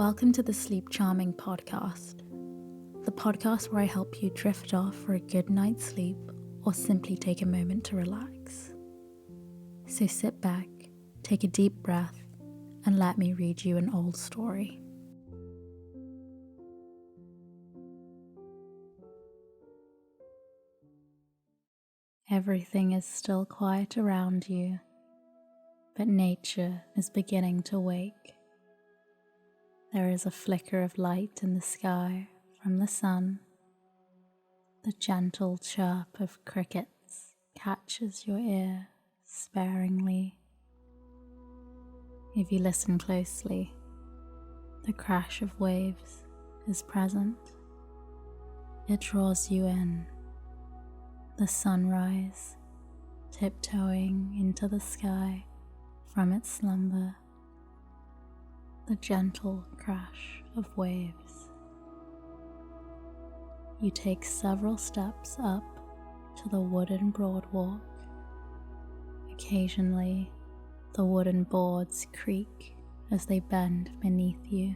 Welcome to the Sleep Charming podcast, the podcast where I help you drift off for a good night's sleep or simply take a moment to relax. So sit back, take a deep breath, and let me read you an old story. Everything is still quiet around you, but nature is beginning to wake. There is a flicker of light in the sky from the sun. The gentle chirp of crickets catches your ear sparingly. If you listen closely, the crash of waves is present. It draws you in. The sunrise tiptoeing into the sky from its slumber. The gentle crash of waves. You take several steps up to the wooden boardwalk. Occasionally, the wooden boards creak as they bend beneath you.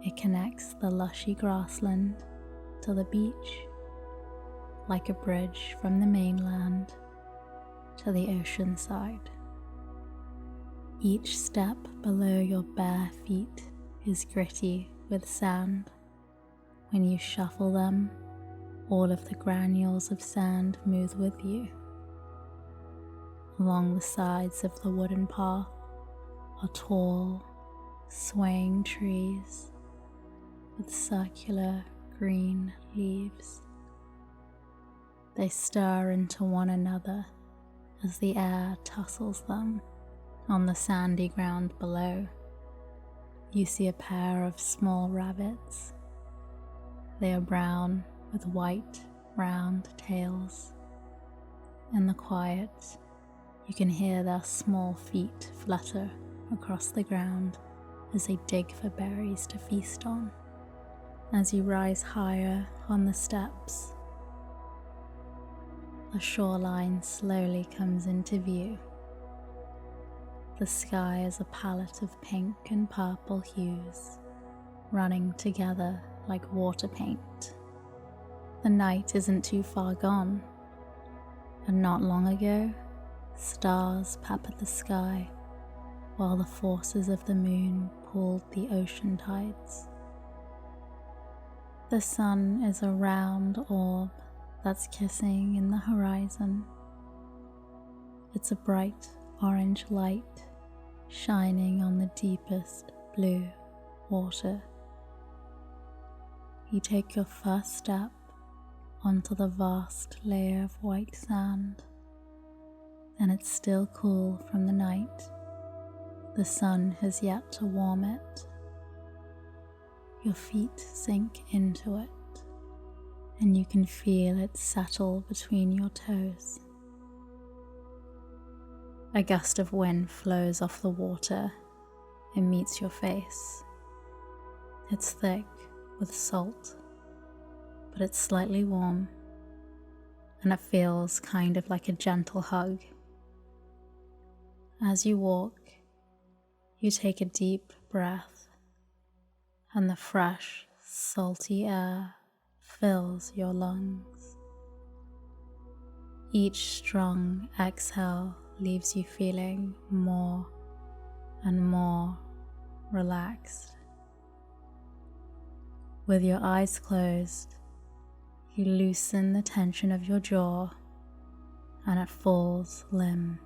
It connects the lushy grassland to the beach, like a bridge from the mainland to the ocean side. Each step below your bare feet is gritty with sand. When you shuffle them, all of the granules of sand move with you. Along the sides of the wooden path are tall, swaying trees with circular green leaves. They stir into one another as the air tussles them. On the sandy ground below, you see a pair of small rabbits. They are brown with white, round tails. In the quiet, you can hear their small feet flutter across the ground as they dig for berries to feast on. As you rise higher on the steps, the shoreline slowly comes into view. The sky is a palette of pink and purple hues, running together like water paint. The night isn't too far gone, and not long ago, stars peppered the sky while the forces of the moon pulled the ocean tides. The sun is a round orb that's kissing in the horizon. It's a bright orange light shining on the deepest blue water. You take your first step onto the vast layer of white sand, and it's still cool from the night. The sun has yet to warm it. Your feet sink into it, and you can feel it settle between your toes. A gust of wind flows off the water and meets your face. It's thick with salt, but it's slightly warm, and it feels kind of like a gentle hug. As you walk, you take a deep breath, and the fresh, salty air fills your lungs. Each strong exhale leaves you feeling more and more relaxed. With your eyes closed, you loosen the tension of your jaw and it falls limp.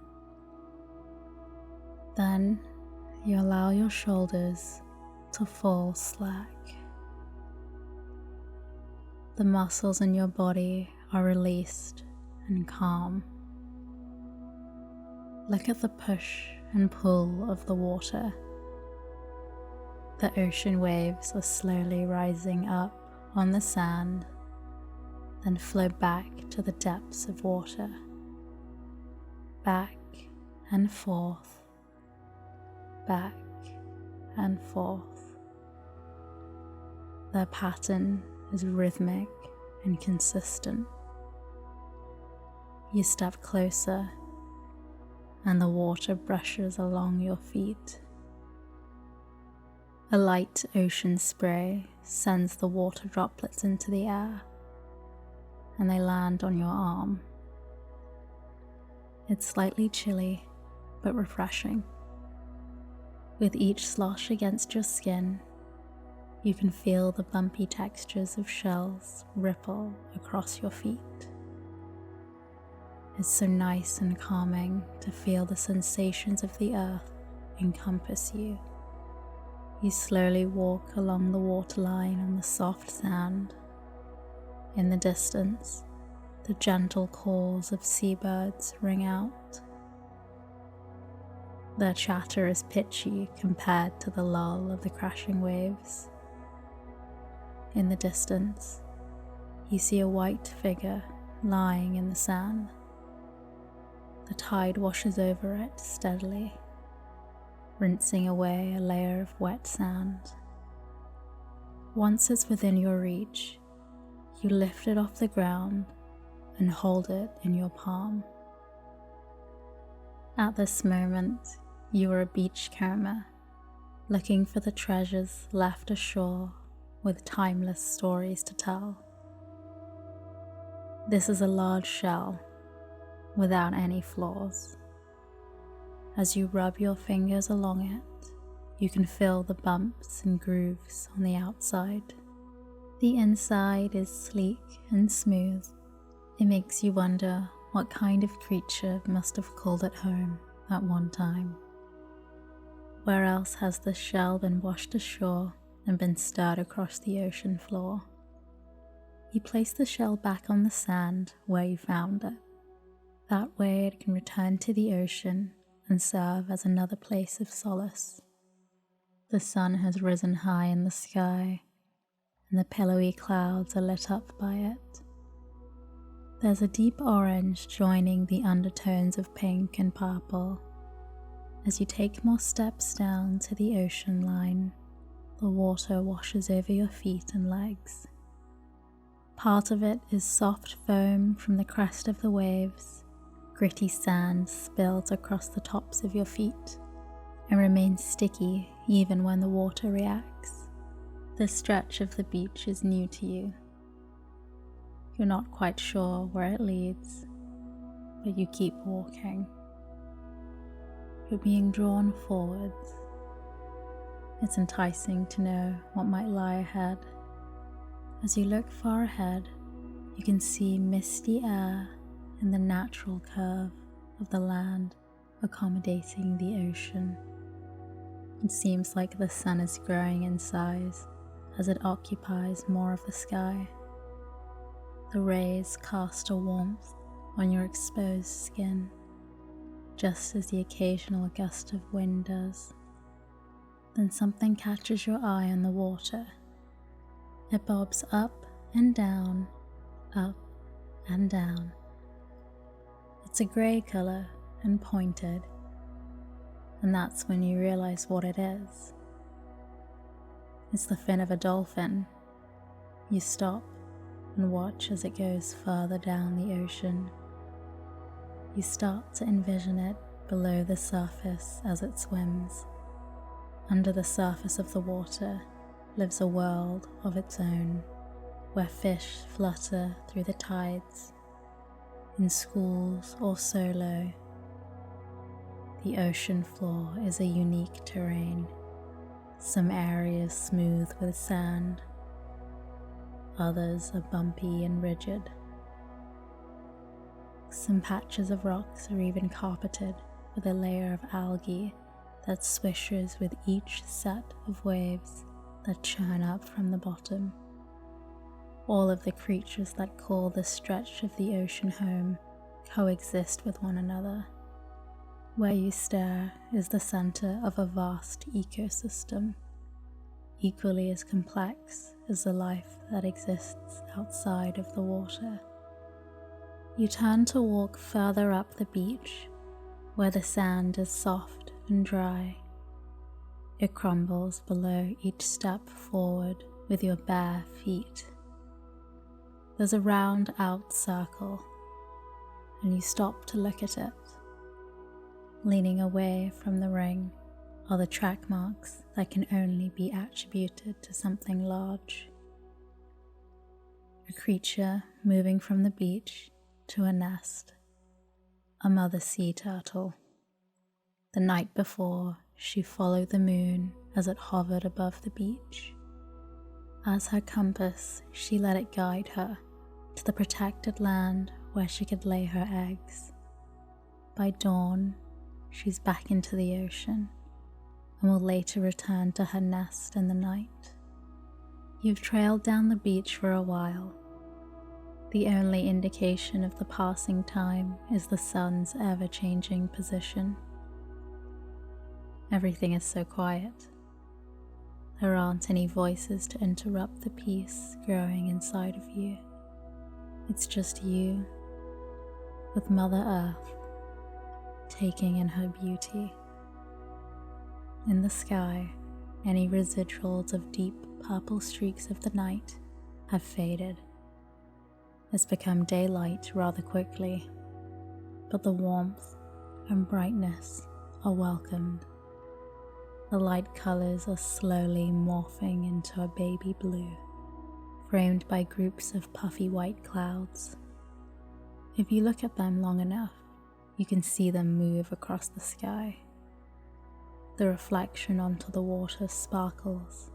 Then you allow your shoulders to fall slack. The muscles in your body are released and calm. Look at the push and pull of the water. The ocean waves are slowly rising up on the sand, then flow back to the depths of water. Back and forth, back and forth. Their pattern is rhythmic and consistent. You step closer, and the water brushes along your feet. A light ocean spray sends the water droplets into the air, and they land on your arm. It's slightly chilly, but refreshing. With each slosh against your skin, you can feel the bumpy textures of shells ripple across your feet. It's so nice and calming to feel the sensations of the earth encompass you. You slowly walk along the waterline on the soft sand. In the distance, the gentle calls of seabirds ring out. Their chatter is pitchy compared to the lull of the crashing waves. In the distance, you see a white figure lying in the sand. The tide washes over it steadily, rinsing away a layer of wet sand. Once it's within your reach, you lift it off the ground and hold it in your palm. At this moment, you are a beachcomber, looking for the treasures left ashore with timeless stories to tell. This is a large shell without any flaws. As you rub your fingers along it, you can feel the bumps and grooves on the outside. The inside is sleek and smooth. It makes you wonder what kind of creature must have called it home at one time. Where else has the shell been washed ashore and been stirred across the ocean floor? You place the shell back on the sand where you found it. That way it can return to the ocean and serve as another place of solace. The sun has risen high in the sky, and the pillowy clouds are lit up by it. There's a deep orange joining the undertones of pink and purple. As you take more steps down to the ocean line, the water washes over your feet and legs. Part of it is soft foam from the crest of the waves. Gritty sand spills across the tops of your feet and remains sticky even when the water reacts. This stretch of the beach is new to you. You're not quite sure where it leads, but you keep walking. You're being drawn forwards. It's enticing to know what might lie ahead. As you look far ahead, you can see misty air and the natural curve of the land accommodating the ocean. It seems like the sun is growing in size as it occupies more of the sky. The rays cast a warmth on your exposed skin, just as the occasional gust of wind does. Then something catches your eye on the water. It bobs up and down, up and down. It's a grey colour and pointed, and that's when you realise what it is. It's the fin of a dolphin. You stop and watch as it goes further down the ocean. You start to envision it below the surface as it swims. Under the surface of the water lives a world of its own, where fish flutter through the tides, in schools or solo. The ocean floor is a unique terrain, some areas smooth with sand, others are bumpy and rigid. Some patches of rocks are even carpeted with a layer of algae that swishes with each set of waves that churn up from the bottom. All of the creatures that call this stretch of the ocean home coexist with one another. Where you stare is the center of a vast ecosystem, equally as complex as the life that exists outside of the water. You turn to walk further up the beach, where the sand is soft and dry. It crumbles below each step forward with your bare feet. There's a round out circle, and you stop to look at it. Leaning away from the ring are the track marks that can only be attributed to something large. A creature moving from the beach to a nest, a mother sea turtle. The night before, she followed the moon as it hovered above the beach. As her compass, she let it guide her to the protected land where she could lay her eggs. By dawn, she's back into the ocean and will later return to her nest in the night. You've trailed down the beach for a while. The only indication of the passing time is the sun's ever-changing position. Everything is so quiet. There aren't any voices to interrupt the peace growing inside of you. It's just you, with Mother Earth, taking in her beauty. In the sky, any residuals of deep purple streaks of the night have faded. It's become daylight rather quickly, but the warmth and brightness are welcomed. The light colors are slowly morphing into a baby blue, framed by groups of puffy white clouds. If you look at them long enough, you can see them move across the sky. The reflection onto the water sparkles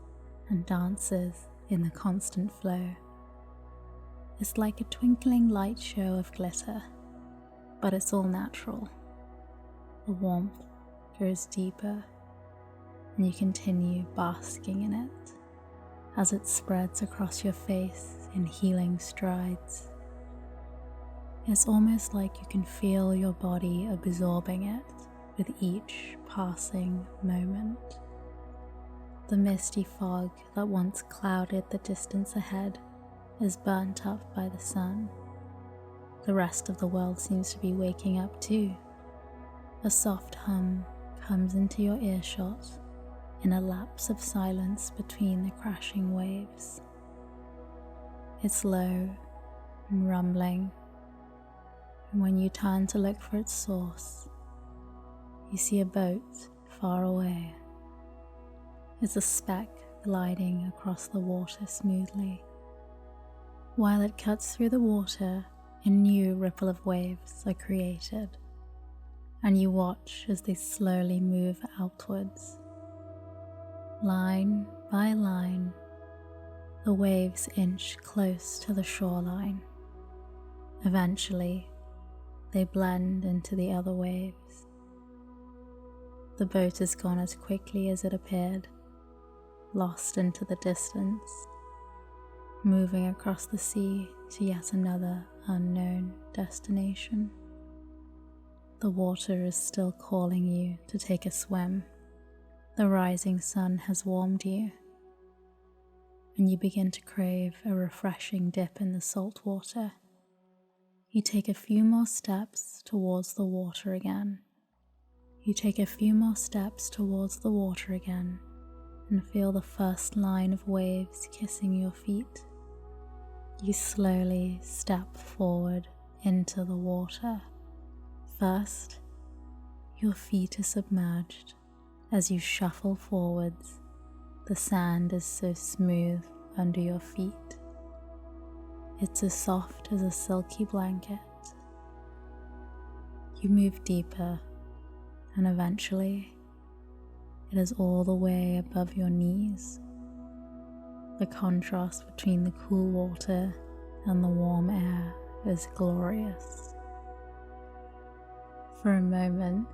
and dances in the constant flow. It's like a twinkling light show of glitter, but it's all natural. The warmth grows deeper, and you continue basking in it as it spreads across your face in healing strides. It's almost like you can feel your body absorbing it with each passing moment. The misty fog that once clouded the distance ahead is burnt up by the sun. The rest of the world seems to be waking up too. A soft hum comes into your earshot in a lapse of silence between the crashing waves. It's low and rumbling, and when you turn to look for its source, you see a boat far away. It's a speck gliding across the water smoothly. While it cuts through the water, a new ripple of waves are created, and you watch as they slowly move outwards. Line by line, the waves inch close to the shoreline. Eventually, they blend into the other waves. The boat is gone as quickly as it appeared, lost into the distance, moving across the sea to yet another unknown destination. The water is still calling you to take a swim. The rising sun has warmed you, and you begin to crave a refreshing dip in the salt water. You take a few more steps towards the water again. You take a few more steps towards the water again and feel the first line of waves kissing your feet. You slowly step forward into the water. First, your feet are submerged. As you shuffle forwards, the sand is so smooth under your feet. It's as soft as a silky blanket. You move deeper, and eventually, it is all the way above your knees. The contrast between the cool water and the warm air is glorious. For a moment,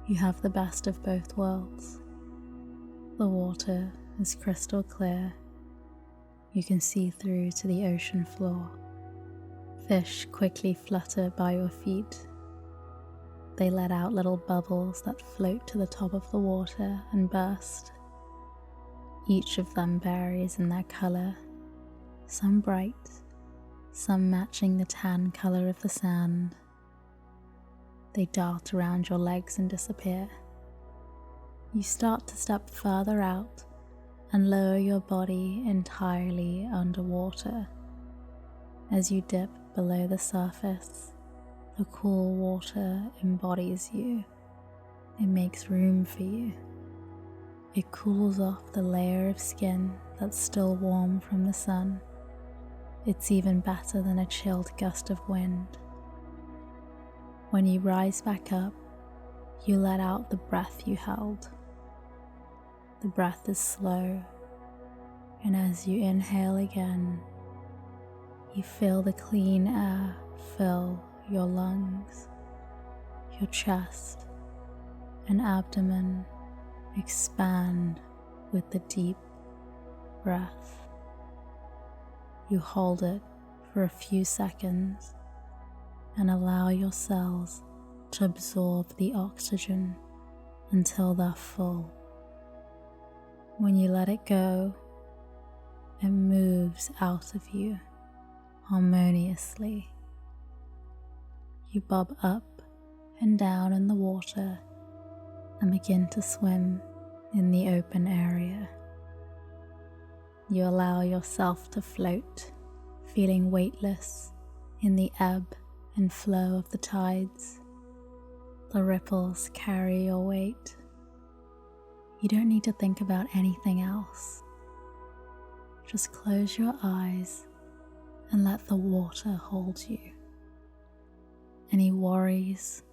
you have the best of both worlds. The water is crystal clear. You can see through to the ocean floor. Fish quickly flutter by your feet. They let out little bubbles that float to the top of the water and burst. Each of them varies in their color, some bright, some matching the tan color of the sand. They dart around your legs and disappear. You start to step further out and lower your body entirely underwater. As you dip below the surface, the cool water embodies you. It makes room for you. It cools off the layer of skin that's still warm from the sun. It's even better than a chilled gust of wind. When you rise back up, you let out the breath you held. The breath is slow, and as you inhale again, you feel the clean air fill your lungs, your chest and abdomen expand with the deep breath. You hold it for a few seconds and allow your cells to absorb the oxygen until they're full. When you let it go, it moves out of you harmoniously. You bob up and down in the water and begin to swim in the open area. You allow yourself to float, feeling weightless in the ebb and flow of the tides. The ripples carry your weight. You don't need to think about anything else. Just close your eyes and let the water hold you. Any worries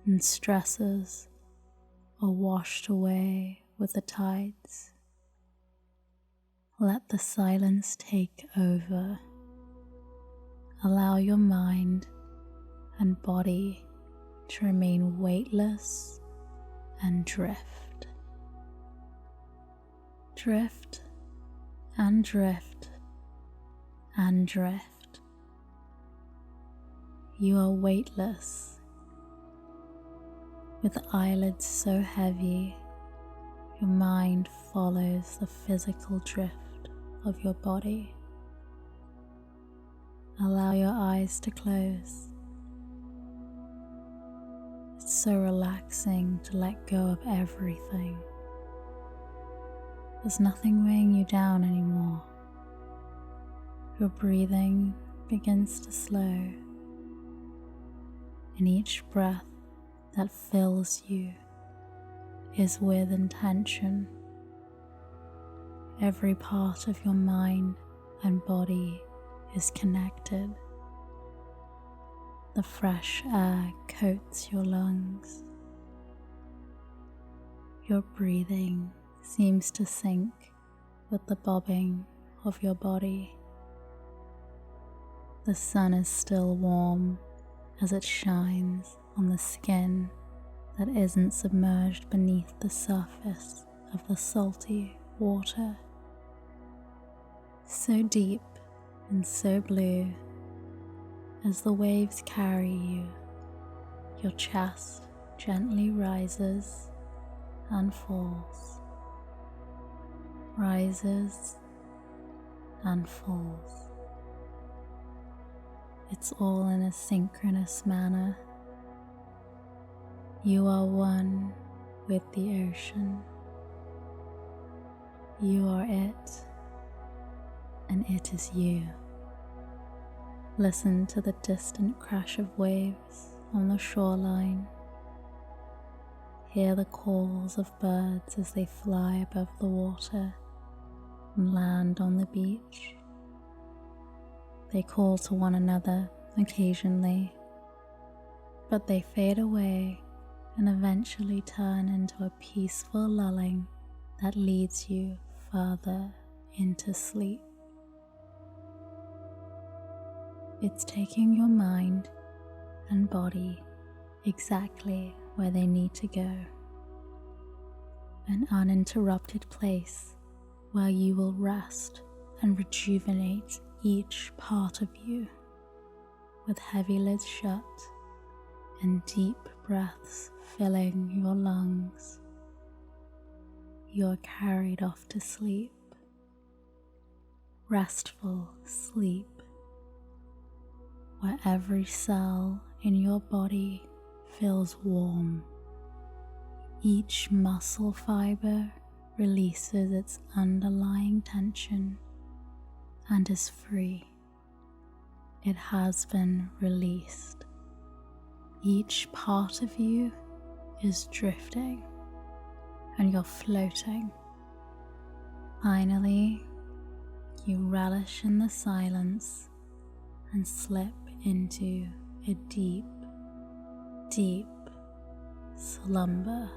and stresses are washed away with the tides. Let the silence take over. Allow your mind and body to remain weightless and drift. Drift and drift and drift. You are weightless, with eyelids so heavy, your mind follows the physical drift of your body. Allow your eyes to close. It's so relaxing to let go of everything. There's nothing weighing you down anymore. Your breathing begins to slow, and each breath that fills you is with intention. Every part of your mind and body is connected. The fresh air coats your lungs. Your breathing seems to sync with the bobbing of your body. The sun is still warm as it shines on the skin that isn't submerged beneath the surface of the salty water. So deep and so blue, as the waves carry you, your chest gently rises and falls, rises and falls. It's all in a synchronous manner. You are one with the ocean. You are it, and it is you. Listen to the distant crash of waves on the shoreline. Hear the calls of birds as they fly above the water and land on the beach. They call to one another occasionally, but they fade away and eventually turn into a peaceful lulling that leads you further into sleep. It's taking your mind and body exactly where they need to go. An uninterrupted place where you will rest and rejuvenate each part of you, with heavy lids shut and deep breaths filling your lungs. You are carried off to sleep, restful sleep, where every cell in your body feels warm. Each muscle fiber releases its underlying tension and is free. It has been released. Each part of you is drifting, and you're floating. Finally, you relish in the silence and slip into a deep, deep slumber.